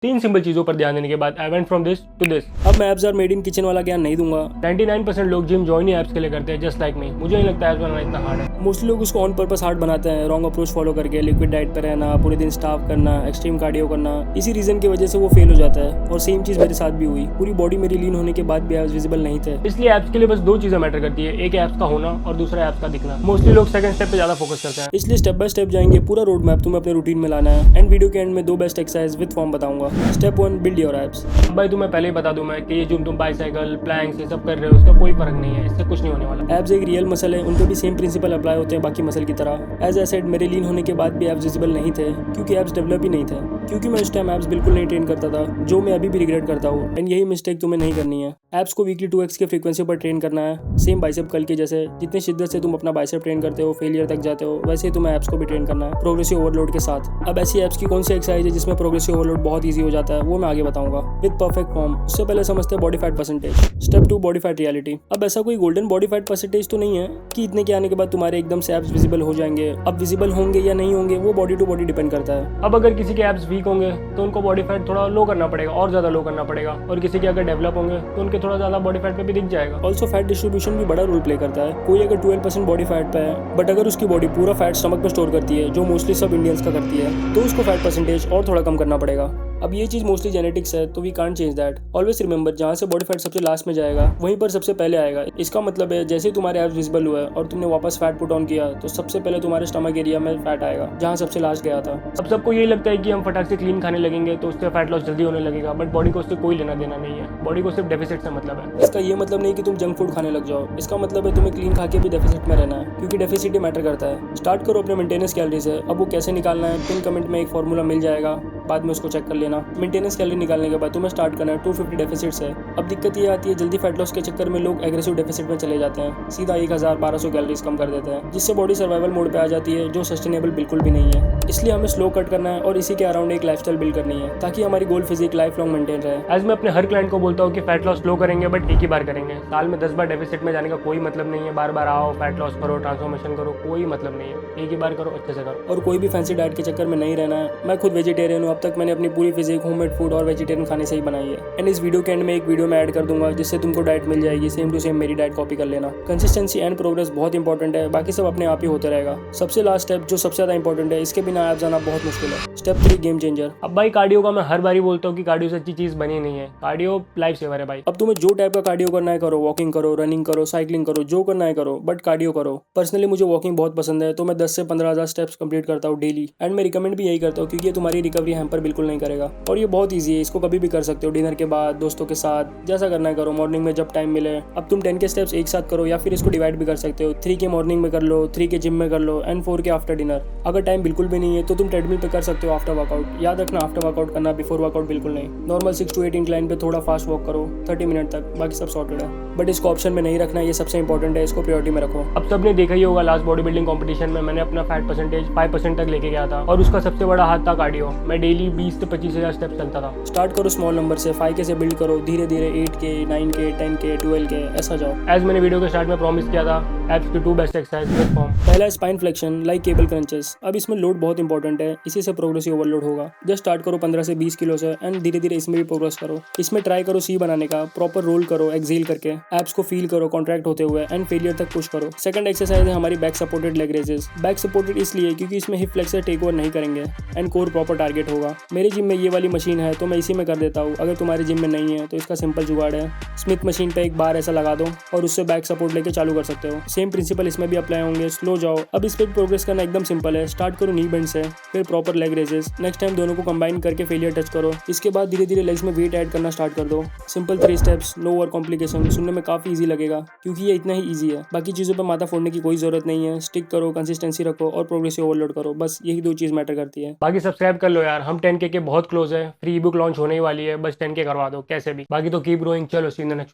3 simple चीजों पर ध्यान देने के बाद I went from this to this. अब मैं abs are made in kitchen वाला ज्ञान नहीं दूंगा। 99% लोग जिम ज्वाइन ही एब्स के लिए करते हैं, जस्ट लाइक मी। मुझे नहीं लगता एब्स बनाना इतना हार्ड है। मोस्टली लोग उसको ऑन पर्पस हार्ड बनाते हैं, रॉन्ग अप्रोच फॉलो करके, लिक्विड डाइट पर रहना, पूरे दिन स्टाफ करना, एक्सट्रीम कार्डियो करना। इसी रीजन की वजह से वो फेल हो जाता है। और सेम चीज मेरे साथ भी हुई। पूरी बॉडी मेरी लीन होने के बाद भी एब्स विजिबल नहीं थे। इसलिए एब्स के लिए बस 2 चीजें मैटर करती है, एक एब्स का होना और दूसरा एब्स का दिखना। मोस्टली लोग सेकंड स्टेप पे ज्यादा फोकस करते हैं। इसलिए स्टेप बाय स्टेप जाएंगे, पूरा रोड मैप तुम्हें अपने रूटीन में लाना है। एंड वीडियो के एंड में 2 बेस्ट एक्सरसाइज विद फॉर्म बताऊंगा। Step 1, build your abs. भाई तुम्हें पहले ही बता दूं मैं कि ये जो तुम बाइसाइकिल प्लैंक्स ये सब कर रहे हो उसका कोई फर्क नहीं है, इससे कुछ नहीं होने वाला। एब्स एक रियल मसल है, उन पे भी सेम प्रिंसिपल अप्लाई होते हैं बाकी मसल की तरह। एज आई सेड, मेरे लीन होने के बाद भी एब्स विजिबल नहीं थे, क्योंकि एब्स डेवलप ही नहीं थे, क्योंकि मैं उस टाइम एब्स बिल्कुल नहीं ट्रेन करता था, जो मैं अभी भी रिग्रेट करता हूँ। एंड यही मिस्टेक तुम्हें नहीं करनी है। एब्स को वीकली 2x के फ्रीक्वेंसी पर ट्रेन करना है, सेम बाइसेप कल के जैसे। जितनी शिद्दत से तुम अपना बाइसेप ट्रेन करते हो, फेलियर तक जाते हो, वैसे ही तुम्हें एब्स को भी ट्रेन करना है, प्रोग्रेसिव ओवरलोड के साथ। अब ऐसी एब्स की कौन सी एक्सरसाइज है जिसमें प्रोग्रेसिव ओवरलोड बहुत ईजी हो जाता है, वो मैं आगे बताऊंगा विद परफेक्ट फॉर्म। उससे पहले समझते हैं body fat percentage. Step 2, body fat reality. अब ऐसा कोई गोल्डन बॉडी फैट परसेंटेज तो नहीं है कि इतने के आने के बाद तुम्हारे एकदम से एब्स विजिबल हो जाएंगे। अब विजिबल होंगे या नहीं होंगे वो बॉडी टू बॉडी डिपेंड करता है। अब अगर किसी के एब्स वीक होंगे तो उनको बॉडी फैट थोड़ा लो करना पड़ेगा, और ज्यादा लो करना पड़ेगा। और किसी के अगर डेवलप होंगे तो उनके थोड़ा ज्यादा बॉडी फैट पे भी दिख जाएगा। ऑल्सो फैट डिस्ट्रीब्यूशन भी बड़ा रोल प्ले करता है। कोई अगर 12% बॉडी फैट पे है, बट अगर उसकी बॉडी पूरा फैट स्टमक पे स्टोर करती है, जो मोस्टली सब इंडियंस का करती है, तो उसको फैट परसेंटेज और थोड़ा कम करना पड़ेगा। अब ये चीज मोस्टली जेनेटिक्स है, तो we can't change that. Always remember, जहाँ से बॉडी फैट सबसे लास्ट में जाएगा वहीं पर सबसे पहले आएगा। इसका मतलब है जैसे ही तुम्हारे एब्स विजिबल हुआ और तुमने वापस फैट पुट ऑन किया, तो सबसे पहले तुम्हारे स्टमक एरिया में फैट आएगा, जहाँ सबसे लास्ट गया था। अब सबको यही लगता है कि हम फटाक से क्लीन खाने लगेंगे तो उससे फैट लॉस जल्दी होने लगेगा, बट बॉडी को उससे कोई लेना देना नहीं है। बॉडी को सिर्फ डेफिसिट से मतलब है। इसका ये मतलब नहीं कि तुम जंक फूड खाने लग जाओ, इसका मतलब है तुम्हें क्लीन खा के भी डेफिसिट में रहना है, क्योंकि डेफिसिट ही मैटर करता है। स्टार्ट करो अपने मेंटेनेंस कैलोरी से। अब वो कैसे निकालना है, पिन कमेंट में एक फॉर्मूला मिल जाएगा, बाद में उसको चेक कर लेना। मेंटेनेंस कैलोरी निकालने के बाद तुम्हें स्टार्ट करना है 250 डेफिसिट से। अब दिक्कत ये आती है, जल्दी फैट लॉस के चक्कर में लोग एग्रेसिव डेफिसिट में चले जाते हैं, सीधा 1000-1200 कैलोरीज कम कर देते हैं, जिससे बॉडी सर्वाइवल मोड पे आ जाती है, जो सस्टेनेबल बिल्कुल भी नहीं है। इसलिए हमें स्लो कट करना है और इसी के अराउंड एक लाइफस्टाइल बिल्ड करनी है, ताकि हमारी गोल फिजिक लाइफ लॉन्ग मेंटेन रहे। आज मैं अपने हर क्लाइंट को बोलता हूँ कि फैट लॉस स्लो करेंगे, बट एक ही बार करेंगे। साल में 10 बार डेफिसिट में जाने का कोई मतलब नहीं है। बार बार आओ, फैट लॉस करो, ट्रांसफॉर्मेशन करो, कोई मतलब नहीं है। एक ही बार करो, अच्छे से करो। और कोई भी फैंसी डाइट के चक्कर में नहीं रहना है। मैं खुद वेजिटेरियन हूँ, अब तक मैंने अपनी पूरी फिजिक होममेड फूड और वेजिटेरियन खाने से ही बनाई है। एंड इस वीडियो के एंड में एक वीडियो में ऐड कर दूंगा, जिससे तुमको डाइट मिल जाएगी, सेम टू सेम मेरी डाइट कॉपी कर लेना। कंसिस्टेंसी एंड प्रोग्रेस बहुत इंपॉर्टेंट है, बाकी सब अपने आप ही होते रहेगा। सबसे लास्ट स्टेप जो सबसे ज्यादा इंपॉर्टेंट है, इसके बिना एब्स आना बहुत मुश्किल है। Step 3, game changer. अब भाई कार्डियो का मैं हर बारी बोलता हूँ कि कार्डियो से अच्छी चीज बनी नहीं है। कार्डियो लाइफ सेवर है भाई। अब तुम्हें जो टाइप का कार्डियो करना है करो, वॉकिंग करो, रनिंग करो, साइकिलिंग करो, जो करना है करो, बट कार्डियो करो। पर्सनली मुझे वॉकिंग बहुत पसंद है, तो मैं 10 से 15,000 स्टेप्स कंप्लीट करता हूँ डेली। एंड मैं रिकमेंड भी यही करता हूँ, क्योंकि ये तुम्हारी रिकवरी हैम्पर बिल्कुल नहीं करेगा। और ये बहुत ईजी है, इसको कभी भी कर सकते हो, डिनर के बाद, दोस्तों के साथ, जैसा करना है करो, मॉर्निंग में जब टाइम मिले। अब तुम 10 के स्टेप्स एक साथ करो, या फिर इसको डिवाइड भी कर सकते हो। 3 के मॉर्निंग में कर लो, 3 के जिम में कर लो, एंड 4 के आफ्टर डिनर। अगर टाइम बिल्कुल भी नहीं है तो तुम ट्रेडमिल पे कर सकते हो आफ्टर वर्कआउट। याद रखना, आफ्टर वर्कआउट करना, बिफोर वर्कआउट बिल्कुल नहीं। नॉर्मल 6 to 8 इंक्लाइन पे थोड़ा फास्ट वॉक करो 30 मिनट तक, बाकी सब सॉर्टेड है। बट इसको ऑप्शन में नहीं रखना, ये सबसे इंपॉर्टेंट है, इसको प्रायोरिटी में रखो। अब सबने देखा ही होगा, लास्ट बॉडी बिल्डिंग कॉम्पिटिशन में मैंने अपना फैट परसेंटेज 5% तक लेके गया था, और उसका सबसे बड़ा हाथ था कार्डियो। मैं डेली 20 से 25,000 स्टेप्स चलता था। स्टार्ट करो स्मॉल नंबर से, 5 के से बिल्ड करो, धीरे धीरे 8 के, 9 के, 10 के, 12 के, ऐसा जाओ। एज मैंने वीडियो के स्टार्ट में प्रॉमिस किया था, एब्स की 2 बेस्ट एक्सरसाइज फॉर्म। पहला है spine flexion, like cable crunches. अब इसमें लोड बहुत इंपॉर्टेंट है, इसी से प्रोग्रेसिव ओवरलोड होगा। जस्ट स्टार्ट करो 15 से 20 किलो से, एंड धीरे धीरे इसमें भी प्रोग्रेस करो। इसमें ट्राई करो सी बनाने का, प्रॉपर रोल करो एक्सेल करके, एब्स को फील करो कॉन्ट्रैक्ट होते हुए, एंड फेलियर तक पुश करो। सेकंड एक्सरसाइज है हमारी back supported leg raises. Back supported इसलिए क्योंकि इसमें हिप फ्लेक्सर टेक ओवर नहीं करेंगे, एंड कोर प्रॉपर टारगेट होगा। मेरे जिम में ये वाली मशीन है, तो मैं इसी में कर देता हूँ। अगर तुम्हारे जिम में नहीं है तो इसका सिंपल जुगाड़ है, स्मिथ मशीन पे एक बार ऐसा लगा दो और उससे बैक सपोर्ट लेके चालू कर सकते हो। सेम प्रिंसिपल इसमें भी अप्लाई होंगे। स्लो जाओ। अब इस पे प्रोग्रेस करना एकदम सिंपल है। स्टार्ट करो नी बेंड से, फिर proper leg raises. Next time दोनों को कंबाइन करके फेलियर टच करो। इसके बाद धीरे धीरे लेग्स में वेट ऐड करना स्टार्ट कर दो। Simple 3 steps, no over complication. सुनने में काफी इजी लगेगा, क्योंकि ये इतना ही ईजी है। बाकी चीजों पर माथा फोड़ने की कोई जरूरत नहीं है। स्टिक करो, कंसिस्टेंसी रखो और प्रोग्रेसिव ओवरलोड करो, बस यही 2 चीज मैटर करती है। बाकी सब्सक्राइब कर लो यार, हम 10K के बहुत क्लोज है। फ्री ई बुक लॉन्च होने ही वाली है, बस 10K करवा दो कैसे भी। बाकी तो कीप ग्रोइंग। चलो सी इन द नेक्स्ट वन।